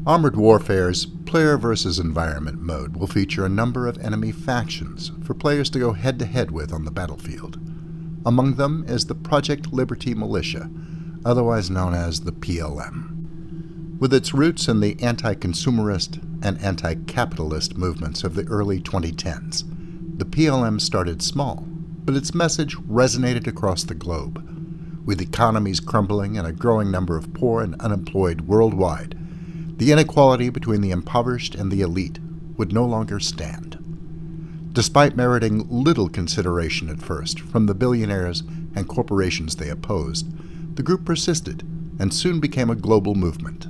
Armored Warfare's Player versus Environment mode will feature a number of enemy factions for players to go head-to-head with on the battlefield. Among them is the Project Liberty Militia, otherwise known as the PLM. With its roots in the anti-consumerist and anti-capitalist movements of the early 2010s, the PLM started small, but its message resonated across the globe. With economies crumbling and a growing number of poor and unemployed worldwide, the inequality between the impoverished and the elite would no longer stand. Despite meriting little consideration at first from the billionaires and corporations they opposed, the group persisted and soon became a global movement.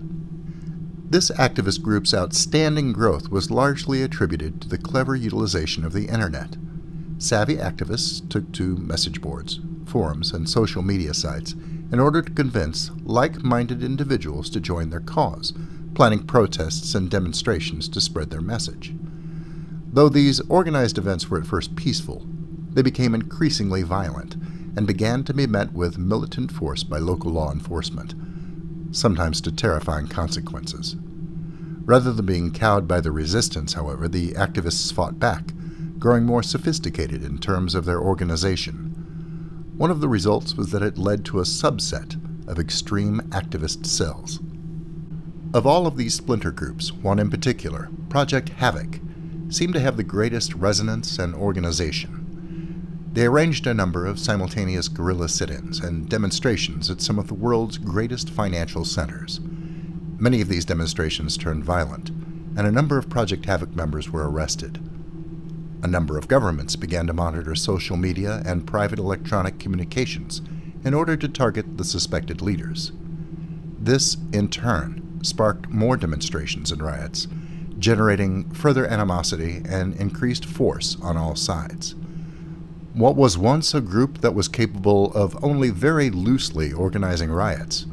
This activist group's outstanding growth was largely attributed to the clever utilization of the internet. Savvy activists took to message boards, forums, and social media sites in order to convince like-minded individuals to join their cause, planning protests and demonstrations to spread their message. Though these organized events were at first peaceful, they became increasingly violent and began to be met with militant force by local law enforcement, sometimes to terrifying consequences. Rather than being cowed by the resistance, however, the activists fought back, growing more sophisticated in terms of their organization. One of the results was that it led to a subset of extreme activist cells. Of all of these splinter groups, one in particular, Project Havoc, seemed to have the greatest resonance and organization. They arranged a number of simultaneous guerrilla sit-ins and demonstrations at some of the world's greatest financial centers. Many of these demonstrations turned violent, and a number of Project Havoc members were arrested. A number of governments began to monitor social media and private electronic communications in order to target the suspected leaders. This, in turn, sparked more demonstrations and riots, generating further animosity and increased force on all sides. What was once a group that was capable of only very loosely organizing riots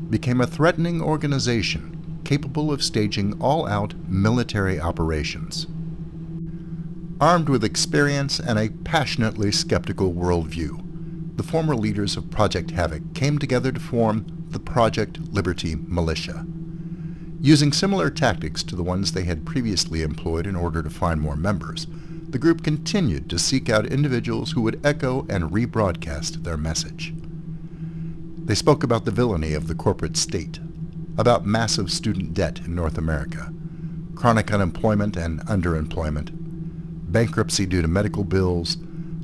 became a threatening organization capable of staging all-out military operations. Armed with experience and a passionately skeptical worldview, the former leaders of Project Havoc came together to form the Project Liberty Militia. Using similar tactics to the ones they had previously employed in order to find more members, the group continued to seek out individuals who would echo and rebroadcast their message. They spoke about the villainy of the corporate state, about massive student debt in North America, chronic unemployment and underemployment, bankruptcy due to medical bills,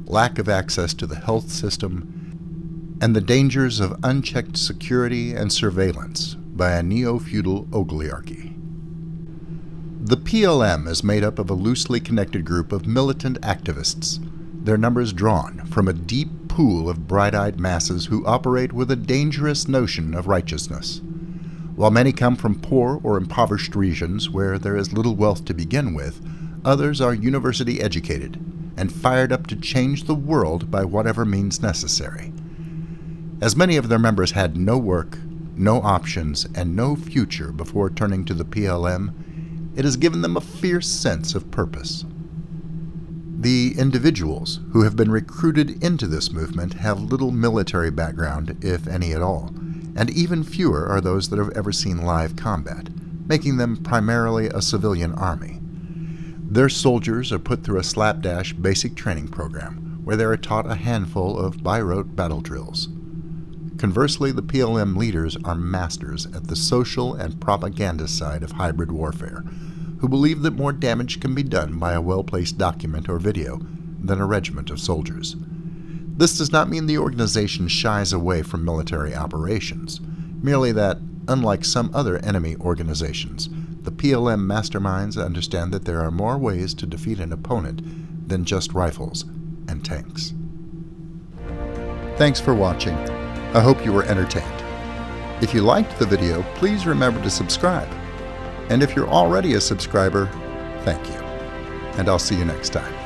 lack of access to the health system, and the dangers of unchecked security and surveillance by a neo-feudal oligarchy. The PLM is made up of a loosely connected group of militant activists, their numbers drawn from a deep pool of bright-eyed masses who operate with a dangerous notion of righteousness. While many come from poor or impoverished regions where there is little wealth to begin with, others are university educated and fired up to change the world by whatever means necessary. As many of their members had no work, no options, and no future before turning to the PLM, it has given them a fierce sense of purpose. The individuals who have been recruited into this movement have little military background, if any at all, and even fewer are those that have ever seen live combat, making them primarily a civilian army. Their soldiers are put through a slapdash basic training program where they are taught a handful of by-rote battle drills. Conversely, the PLM leaders are masters at the social and propaganda side of hybrid warfare, who believe that more damage can be done by a well-placed document or video than a regiment of soldiers. This does not mean the organization shies away from military operations, merely that, unlike some other enemy organizations, the PLM masterminds understand that there are more ways to defeat an opponent than just rifles and tanks. Thanks for watching. I hope you were entertained. If you liked the video, please remember to subscribe. And if you're already a subscriber, thank you. And I'll see you next time.